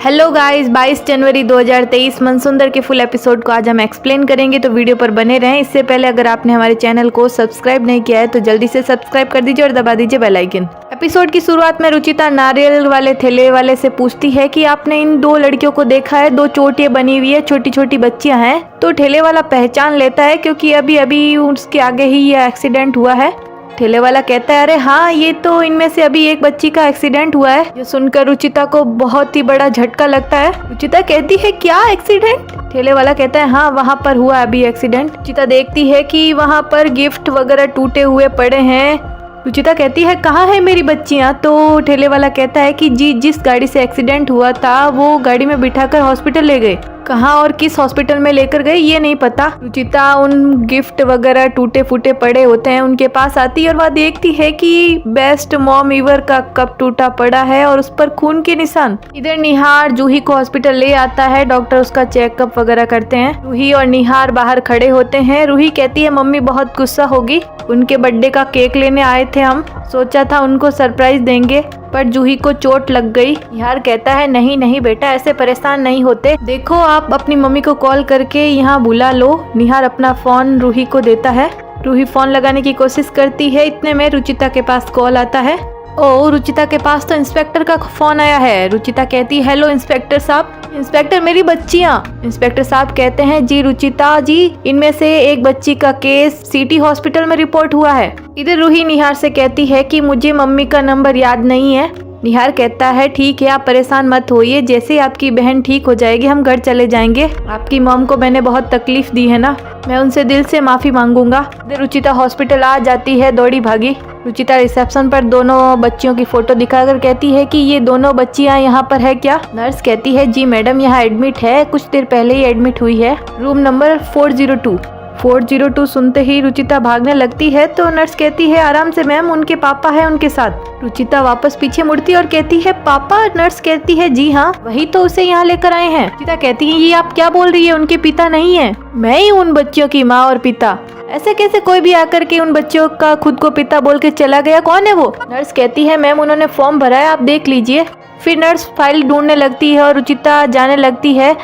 Hello guys, 22 जनवरी 2023 मनसुंदर के full episode को आज हम एक्सप्लेन करेंगे, तो वीडियो पर बने रहें। इससे पहले अगर आपने हमारे चैनल को सब्सक्राइब नहीं किया है तो जल्दी से सब्सक्राइब कर दीजिए और दबा दीजिए बेल आइकन। एपिसोड की शुरुआत में रुचिता नारियल वाले ठेले वाले से पूछती है कि आपने इन दो लड़कियों को देखा है, दो चोटियां बनी हुई है, छोटी छोटी बच्चियां हैं। तो ठेले वाला पहचान लेता है क्योंकि अभी अभी उसके आगे ही यह एक्सीडेंट हुआ है। ठेले वाला कहता है, अरे हाँ, ये तो इनमें से अभी एक बच्ची का एक्सीडेंट हुआ है। ये सुनकर रुचिता को बहुत ही बड़ा झटका लगता है। रुचिता कहती है, क्या एक्सीडेंट? ठेले वाला कहता है, हाँ, वहाँ पर हुआ अभी एक्सीडेंट। रुचिता देखती है कि वहाँ पर गिफ्ट वगैरह टूटे हुए पड़े हैं। रुचिता कहती है, कहाँ है मेरी बच्चियाँ? तो ठेले वाला कहता है कि जी, जिस गाड़ी से एक्सीडेंट हुआ था वो गाड़ी में बिठाकर हॉस्पिटल ले गए। कहाँ और किस हॉस्पिटल में लेकर गए ये नहीं पता। रुचिता उन गिफ्ट वगैरह टूटे फूटे पड़े होते हैं उनके पास आती है और वह देखती है कि बेस्ट मॉम ईवर का कप टूटा पड़ा है और उस पर खून के निशान। इधर निहार जूही को हॉस्पिटल ले आता है। डॉक्टर उसका चेकअप वगैरह करते हैं। रूही और निहार बाहर खड़े होते हैं। रूही कहती है, मम्मी बहुत गुस्सा होगी, उनके बर्थडे का केक लेने आए थे हम, सोचा था उनको सरप्राइज देंगे, पर जूही को चोट लग गई। निहार कहता है, नहीं नहीं बेटा, ऐसे परेशान नहीं होते, देखो आप अपनी मम्मी को कॉल करके यहाँ बुला लो। निहार अपना फोन रूही को देता है। रूही फोन लगाने की कोशिश करती है। इतने में रुचिता के पास कॉल आता है। ओ, रुचिता के पास तो इंस्पेक्टर का फोन आया है। रुचिता कहती है, हेलो इंस्पेक्टर साहब। इंस्पेक्टर, मेरी बच्चियाँ। इंस्पेक्टर साहब कहते हैं, जी रुचिता जी, इनमें से एक बच्ची का केस सिटी हॉस्पिटल में रिपोर्ट हुआ है। इधर रूही निहार से कहती है कि मुझे मम्मी का नंबर याद नहीं है। निहार कहता है, ठीक है, आप परेशान मत होइए, जैसे आपकी बहन ठीक हो जाएगी हम घर चले जाएंगे। आपकी मॉम को मैंने बहुत तकलीफ दी है ना, मैं उनसे दिल से माफी मांगूंगा। रुचिता हॉस्पिटल आ जाती है दौड़ी भागी। रुचिता रिसेप्शन पर दोनों बच्चियों की फोटो दिखाकर कहती है कि ये दोनों बच्चियां यहाँ पर है क्या? नर्स कहती है, जी मैडम, यहाँ एडमिट है, कुछ देर पहले ही एडमिट हुई है, रूम नंबर 402। 402 सुनते ही रुचिता भागने लगती है। तो नर्स कहती है, आराम से मैम, उनके पापा है उनके साथ। रुचिता वापस पीछे मुड़ती और कहती है, पापा? नर्स कहती है, जी हाँ, वही तो उसे यहाँ लेकर आए हैं। रुचिता कहती है, ये आप क्या बोल रही है, उनके पिता नहीं है, मैं ही उन बच्चियों की माँ और पिता। ऐसे कैसे कोई भी आकर के उन बच्चों का खुद को पिता बोल के चला गया? कौन है वो? नर्स कहती है, मैम, उन्होंने फॉर्म भरा है, आप देख लीजिए। फिर नर्स फाइल ढूंढने लगती है और रुचिता जाने लगती है।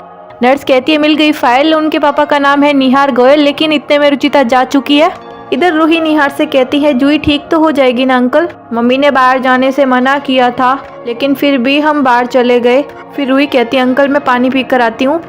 नर्स कहती है, मिल गई फाइल, उनके पापा का नाम है निहार गोयल, लेकिन इतने में रुचिता जा चुकी है। इधर रूही निहार से कहती है, जूही ठीक तो हो जाएगी ना अंकल? मम्मी ने बाहर जाने से मना किया था, लेकिन फिर भी हम बाहर चले गए। फिर रूही कहती है, अंकल मैं पानी पी कर आती हूँ।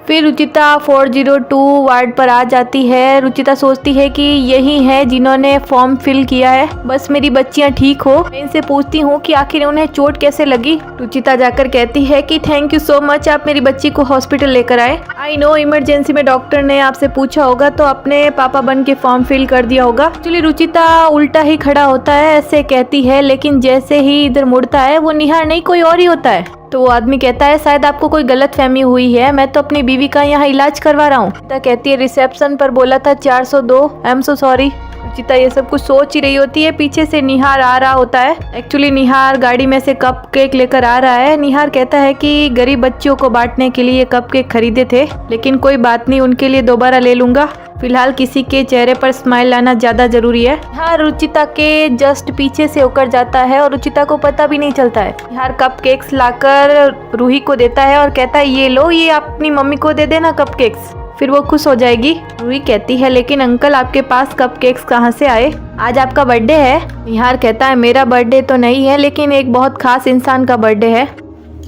फिर रुचिता 402 वार्ड पर आ जाती है। रुचिता सोचती है कि यही है जिन्होंने फॉर्म फिल किया है, बस मेरी बच्चियां ठीक हो। मैं इनसे पूछती हूँ कि आखिर उन्हें चोट कैसे लगी। रुचिता जाकर कहती है कि थैंक यू सो मच, आप मेरी बच्ची को हॉस्पिटल लेकर आए। आई नो इमरजेंसी में डॉक्टर ने आपसे पूछा होगा तो अपने पापा बन के फॉर्म फिल कर दिया होगा। एक्चुअली रुचिता उल्टा ही खड़ा होता है, ऐसे कहती है, लेकिन जैसे ही इधर मुड़ता है वो निहार नहीं कोई और ही होता है। तो वो आदमी कहता है, शायद आपको कोई गलत फहमी हुई है, मैं तो अपनी बीवी का यहाँ इलाज करवा रहा हूँ। रुचिता कहती है, रिसेप्शन पर बोला था 402, I am so sorry. Ruchita ये सब कुछ सोच ही रही होती है। पीछे से निहार आ रहा होता है। एक्चुअली निहार गाड़ी में से कप केक लेकर आ रहा है। निहार कहता है कि गरीब बच्चियों को बांटने के लिए कप केक खरीदे थे, लेकिन कोई बात नहीं, उनके लिए दोबारा ले लूंगा। फिलहाल किसी के चेहरे पर स्माइल लाना ज्यादा जरूरी है। निहार रुचिता के जस्ट पीछे से होकर जाता है और रुचिता को पता भी नहीं चलता है। निहार कप केक्स लाकर रूही को देता है और कहता है, ये लो, ये अपनी मम्मी को दे देना कप केक्स, फिर वो खुश हो जाएगी। रूही कहती है, लेकिन अंकल आपके पास कप केक्स कहाँ से आए? आज आपका बर्थडे है। निहार कहता है, मेरा बर्थडे तो नहीं है, लेकिन एक बहुत खास इंसान का बर्थडे है।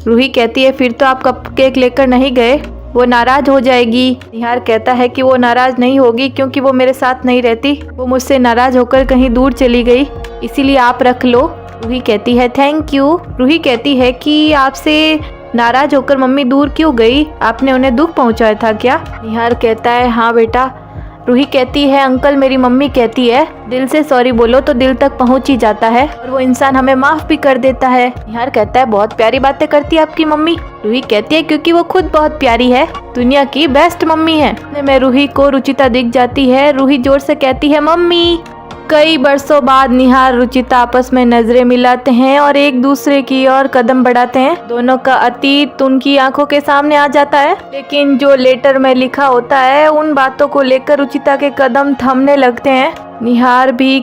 रूही कहती है, फिर तो आप कप केक लेकर नहीं गए, वो नाराज हो जाएगी। निहार कहता है कि वो नाराज नहीं होगी क्योंकि वो मेरे साथ नहीं रहती, वो मुझसे नाराज होकर कहीं दूर चली गई, इसीलिए आप रख लो। रूही कहती है, थैंक यू। रूही कहती है कि आपसे नाराज होकर मम्मी दूर क्यों गई, आपने उन्हें दुख पहुंचाया था क्या? निहार कहता है, हाँ बेटा। रूही कहती है, अंकल मेरी मम्मी कहती है, दिल से सॉरी बोलो तो दिल तक पहुंच ही जाता है और वो इंसान हमें माफ भी कर देता है। निहार कहता है, बहुत प्यारी बातें करती है आपकी मम्मी। रूही कहती है, क्योंकि वो खुद बहुत प्यारी है, दुनिया की बेस्ट मम्मी है। मैं रूही को रुचिता दिख जाती है। रूही जोर से कहती है, मम्मी। कई बरसों बाद निहार रुचिता आपस में नजरें मिलाते हैं और एक दूसरे की ओर कदम बढ़ाते हैं। दोनों का अतीत उनकी आंखों के सामने आ जाता है, लेकिन जो लेटर में लिखा होता है उन बातों को लेकर रुचिता के कदम थमने लगते हैं। निहार भी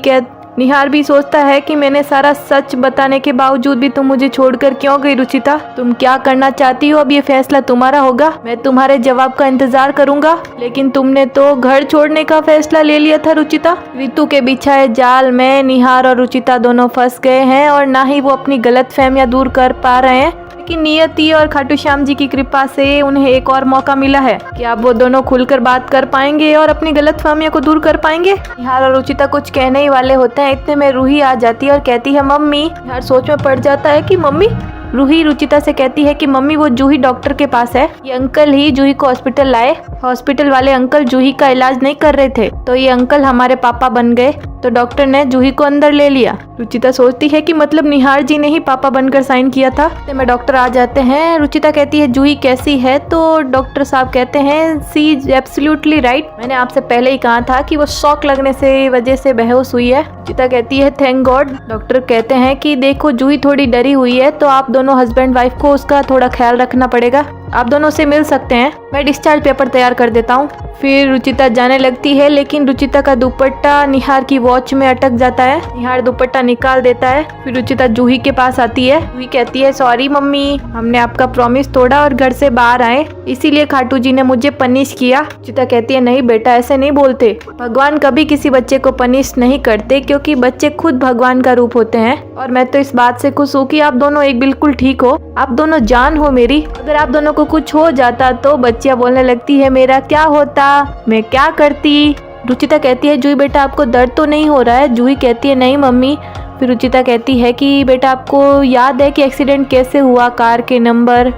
निहार भी सोचता है कि मैंने सारा सच बताने के बावजूद भी तुम मुझे छोड़कर क्यों गई रुचिता? तुम क्या करना चाहती हो? अब ये फैसला तुम्हारा होगा। मैं तुम्हारे जवाब का इंतजार करूंगा। लेकिन तुमने तो घर छोड़ने का फैसला ले लिया था रुचिता। रितु के बिछाए जाल में निहार और रुचिता दोनों फंस गए हैं और ना ही वो अपनी गलतफहमियां दूर कर पा रहे हैं। लेकिन नियति और खाटू श्याम जी की कृपा से उन्हें एक और मौका मिला है कि अब वो दोनों खुलकर बात कर पाएंगे और अपनी गलतफहमियों को दूर कर पाएंगे। निहार और रुचिता कुछ कहने ही वाले होते हैं, इतने में रूही आ जाती है और कहती है मम्मी। निहार सोच में पड़ जाता है कि मम्मी। रूही रुचिता से कहती है कि मम्मी वो जूही डॉक्टर के पास है। ये अंकल ही जूही को हॉस्पिटल लाए। हॉस्पिटल वाले अंकल जूही का इलाज नहीं कर रहे थे तो ये अंकल हमारे पापा बन गए, तो डॉक्टर ने जूही को अंदर ले लिया। रुचिता सोचती है कि मतलब निहार जी ने ही पापा बनकर साइन किया था। तो में डॉक्टर आ जाते हैं। रुचिता कहती है जूही कैसी है? तो डॉक्टर साहब कहते हैं सी इज एब्सोल्युटली राइट। मैंने आपसे पहले ही कहा था कि वो शॉक लगने से वजह से बेहोश हुई है। रुचिता कहती है थैंक गॉड। डॉक्टर कहते हैं कि देखो जूही थोड़ी डरी हुई है तो आप दोनों हस्बैंड वाइफ को उसका थोड़ा ख्याल रखना पड़ेगा। आप दोनों से मिल सकते हैं, मैं डिस्चार्ज पेपर तैयार कर देता हूँ। फिर रुचिता जाने लगती है लेकिन रुचिता का दुपट्टा निहार की वॉच में अटक जाता है। निहार दुपट्टा निकाल देता है। फिर रुचिता जूही के पास आती है। जूही कहती है सॉरी मम्मी, हमने आपका प्रॉमिस तोड़ा और घर से बाहर आए, इसीलिए खाटू जी ने मुझे पनिश किया। रुचिता कहती है नहीं बेटा, ऐसे नहीं बोलते। भगवान कभी किसी बच्चे को पनिश नहीं करते क्योंकि बच्चे खुद भगवान का रूप होते हैं। और मैं तो इस बात से खुश हूँ कि आप दोनों एक बिल्कुल ठीक हो, आप दोनों जान हो मेरी। अगर आप दोनों को कुछ हो जाता तो बच्चियां बोलने लगती है मेरा क्या होता, मैं क्या करती। रुचिता कहती है जूही बेटा आपको दर्द तो नहीं हो रहा है? जूही कहती है नहीं मम्मी। फिर रुचिता कहती है कि बेटा आपको याद है कि एक्सीडेंट कैसे हुआ, कार के नंबर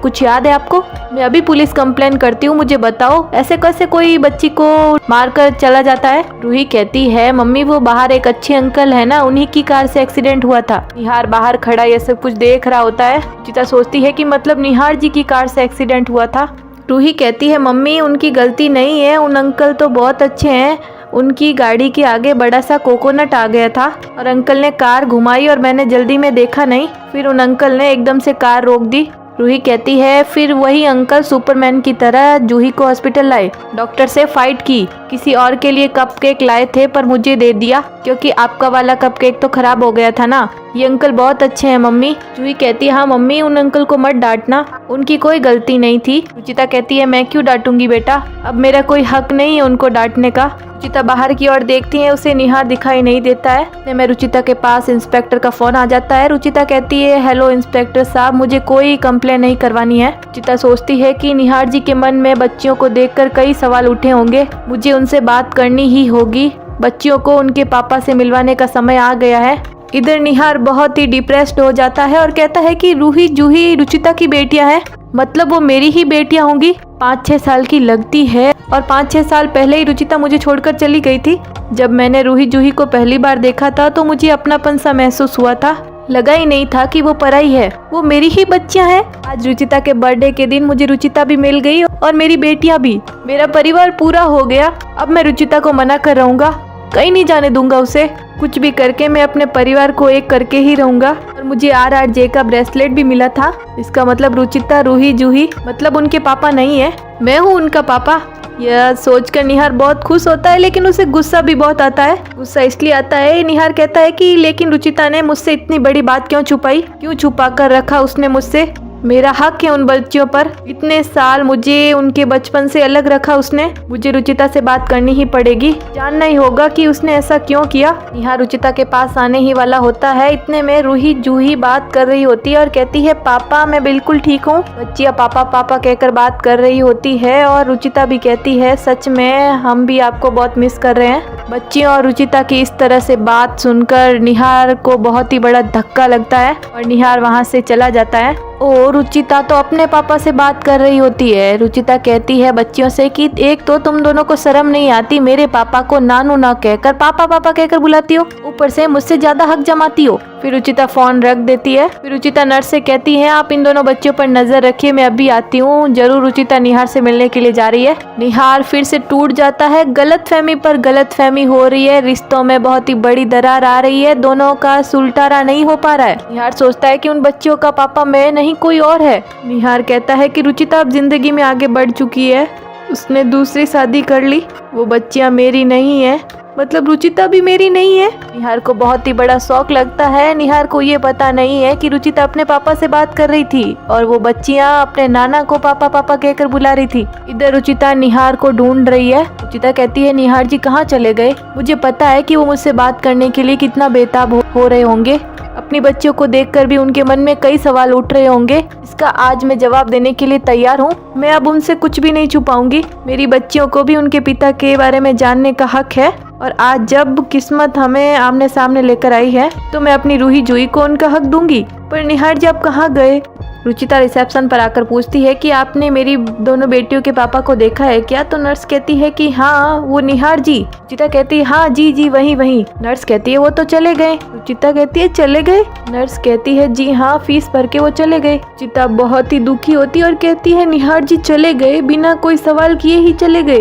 कुछ याद है आपको? मैं अभी पुलिस कंप्लेन करती हूँ, मुझे बताओ ऐसे कैसे कोई बच्ची को मारकर चला जाता है? रूही कहती है मम्मी वो बाहर एक अच्छे अंकल है ना, उन्हीं की कार से एक्सीडेंट हुआ था। निहार बाहर खड़ा ये सब कुछ देख रहा होता है। रुचिता सोचती है कि मतलब निहार जी की कार से एक्सीडेंट हुआ था। रूही कहती है मम्मी उनकी गलती नहीं है, उन अंकल तो बहुत अच्छे हैं। उनकी गाड़ी के आगे बड़ा सा कोकोनट आ गया था और अंकल ने कार घुमाई और मैंने जल्दी में देखा नहीं, फिर उन अंकल ने एकदम से कार रोक दी। रूही कहती है फिर वही अंकल सुपरमैन की तरह जूही को हॉस्पिटल लाए, डॉक्टर से फाइट की, किसी और के लिए कपकेक लाए थे पर मुझे दे दिया क्योंकि आपका वाला कपकेक तो खराब हो गया था ना। ये अंकल बहुत अच्छे हैं मम्मी। जूही कहती है हाँ मम्मी उन अंकल को मत डांटना, उनकी कोई गलती नहीं थी। रुचिता कहती है मैं क्यों डांटूंगी बेटा, अब मेरा कोई हक नहीं है उनको डांटने का। रुचिता बाहर की ओर देखती है, उसे निहार दिखाई नहीं देता है। मैं रुचिता के पास इंस्पेक्टर का फोन आ जाता है। रुचिता कहती है हेलो इंस्पेक्टर साहब, मुझे कोई कंप्लेन नहीं करवानी है। रुचिता सोचती है कि निहार जी के मन में बच्चियों को देखकर कई सवाल उठे होंगे, मुझे उनसे बात करनी ही होगी। बच्चियों को उनके पापा से मिलवाने का समय आ गया है। इधर निहार बहुत ही डिप्रेस्ड हो जाता है और कहता है कि रूही जूही रुचिता की बेटियां हैं, मतलब वो मेरी ही बेटियां होंगी। 5-6 साल की लगती है और 5-6 साल पहले ही रुचिता मुझे छोड़कर चली गई थी। जब मैंने रूही जूही को पहली बार देखा था तो मुझे अपनापन सा महसूस हुआ था, लगा ही नहीं था कि वो पराई है, वो मेरी ही बच्चियां हैं। आज रुचिता के बर्थडे के दिन मुझे रुचिता भी मिल गई और मेरी बेटियां भी, मेरा परिवार पूरा हो गया। अब मैं रुचिता को मना कर रहूंगा, कहीं नहीं जाने दूंगा उसे। कुछ भी करके मैं अपने परिवार को एक करके ही रहूंगा। और मुझे RRJ का ब्रेसलेट भी मिला था, इसका मतलब रुचिता रूही जूही मतलब उनके पापा नहीं है, मैं हूँ उनका पापा। यह सोचकर निहार बहुत खुश होता है लेकिन उसे गुस्सा भी बहुत आता है। गुस्सा इसलिए आता है, निहार कहता है कि लेकिन रुचिता ने मुझसे इतनी बड़ी बात क्यों छुपाई, क्यों छुपा कर रखा उसने मुझसे? मेरा हक है उन बच्चियों पर, इतने साल मुझे उनके बचपन से अलग रखा उसने। मुझे रुचिता से बात करनी ही पड़ेगी, जानना ही होगा कि उसने ऐसा क्यों किया। निहार रुचिता के पास आने ही वाला होता है, इतने में रूही जूही बात कर रही होती है और कहती है पापा मैं बिल्कुल ठीक हूँ। बच्चियाँ पापा पापा कहकर बात कर रही होती है और रुचिता भी कहती है सच में हम भी आपको बहुत मिस कर रहे हैं। बच्चियों और रुचिता की इस तरह से बात सुनकर निहार को बहुत ही बड़ा धक्का लगता है और निहार वहाँ से चला जाता है। ओ रुचिता तो अपने पापा से बात कर रही होती है। रुचिता कहती है बच्चियों से कि एक तो तुम दोनों को शर्म नहीं आती, मेरे पापा को नानू ना कहकर पापा पापा कहकर बुलाती हो, ऊपर से मुझसे ज्यादा हक जमाती हो। फिर रुचिता फोन रख देती है। फिर रुचिता नर्स से कहती है आप इन दोनों बच्चों पर नजर रखिए, मैं अभी आती हूँ। जरूर रुचिता निहार से मिलने के लिए जा रही है। निहार फिर से टूट जाता है, गलतफहमी पर गलतफहमी हो रही है, रिश्तों में बहुत ही बड़ी दरार आ रही है, दोनों का सुलटारा नहीं हो पा रहा है। निहार सोचता है कि उन बच्चियों का पापा मैं नहीं कोई और है। निहार कहता है कि रुचिता अब जिंदगी में आगे बढ़ चुकी है, उसने दूसरी शादी कर ली, वो बच्चियां मेरी नहीं है, मतलब रुचिता भी मेरी नहीं है। निहार को बहुत ही बड़ा शौक लगता है। निहार को ये पता नहीं है कि रुचिता अपने पापा से बात कर रही थी और वो बच्चियां अपने नाना को पापा पापा कहकर बुला रही थी। इधर रुचिता निहार को ढूंढ रही है। रुचिता कहती है निहार जी कहाँ चले गए? मुझे पता है कि वो मुझसे बात करने के लिए कितना बेताब हो रहे होंगे। अपनी बच्चियों को देखकर भी उनके मन में कई सवाल उठ रहे होंगे। इसका आज मैं जवाब देने के लिए तैयार हूँ। मैं अब उनसे कुछ भी नहीं छुपाऊंगी। मेरी बच्चियों को भी उनके पिता के बारे में जानने का हक है और आज जब किस्मत हमें आमने सामने लेकर आई है तो मैं अपनी रूही जूही को उनका हक दूंगी। पर निहार जी आप कहाँ गए? रुचिता रिसेप्शन पर आकर पूछती है कि आपने मेरी दोनों बेटियों के पापा को देखा है क्या? तो नर्स कहती है कि हाँ वो निहार जी। रुचिता कहती है हाँ जी जी वही। नर्स कहती है वो तो चले गए। रुचिता कहती है चले गए? नर्स कहती है जी हाँ फीस भर के वो चले गए। रुचिता बहुत ही दुखी होती है और कहती है निहार जी चले गए? बिना कोई सवाल किए ही चले गए?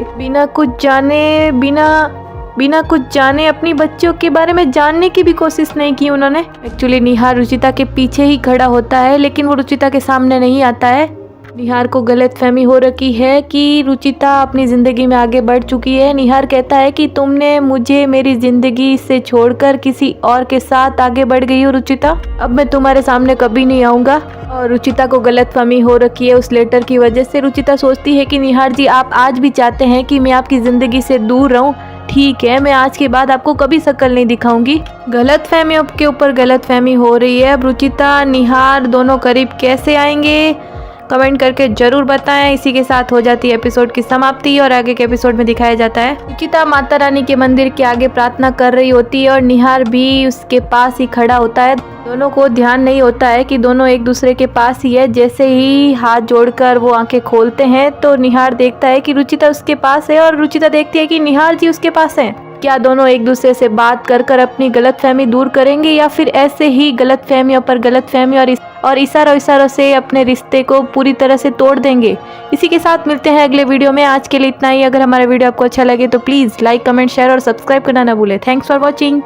बिना कुछ जाने अपनी बच्चों के बारे में जानने की भी कोशिश नहीं की उन्होंने। एक्चुअली निहार रुचिता के पीछे ही खड़ा होता है लेकिन वो रुचिता के सामने नहीं आता है। निहार को गलतफहमी हो रखी है कि रुचिता अपनी ज़िंदगी में आगे बढ़ चुकी है। निहार कहता है कि तुमने मुझे मेरी ज़िंदगी से छोड़कर किसी और के साथ आगे बढ़ गई हो रुचिता, अब मैं तुम्हारे सामने कभी नहीं आऊँगा। और रुचिता को गलतफहमी हो रखी है उस लेटर की वजह से। रुचिता सोचती है कि निहार जी आप आज भी चाहते हैं कि मैं आपकी ज़िंदगी से दूर रहूँ। ठीक है, मैं आज के बाद आपको कभी शक्ल नहीं दिखाऊंगी। गलतफहमियों के ऊपर गलतफहमी हो रही है। अब रुचिता निहार दोनों करीब कैसे आएंगे कमेंट करके जरूर बताएं। इसी के साथ हो जाती है एपिसोड की समाप्ति और आगे के एपिसोड में दिखाया जाता है रुचिता माता रानी के मंदिर के आगे प्रार्थना कर रही होती है और निहार भी उसके पास ही खड़ा होता है। दोनों को ध्यान नहीं होता है कि दोनों एक दूसरे के पास ही है। जैसे ही हाथ जोड़कर वो आंखें खोलते हैं तो निहार देखता है कि रुचिता उसके पास है और रुचिता देखती है कि निहार जी उसके पास हैं। क्या दोनों एक दूसरे से बात कर अपनी गलतफहमी दूर करेंगे या फिर ऐसे ही गलतफहमियों पर गलतफहमी और इशारों से अपने रिश्ते को पूरी तरह से तोड़ देंगे? इसी के साथ मिलते हैं अगले वीडियो में। आज के लिए इतना ही। अगर हमारा वीडियो आपको अच्छा लगे तो प्लीज़ लाइक कमेंट शेयर और सब्सक्राइब करना ना भूलें। Thanks for watching.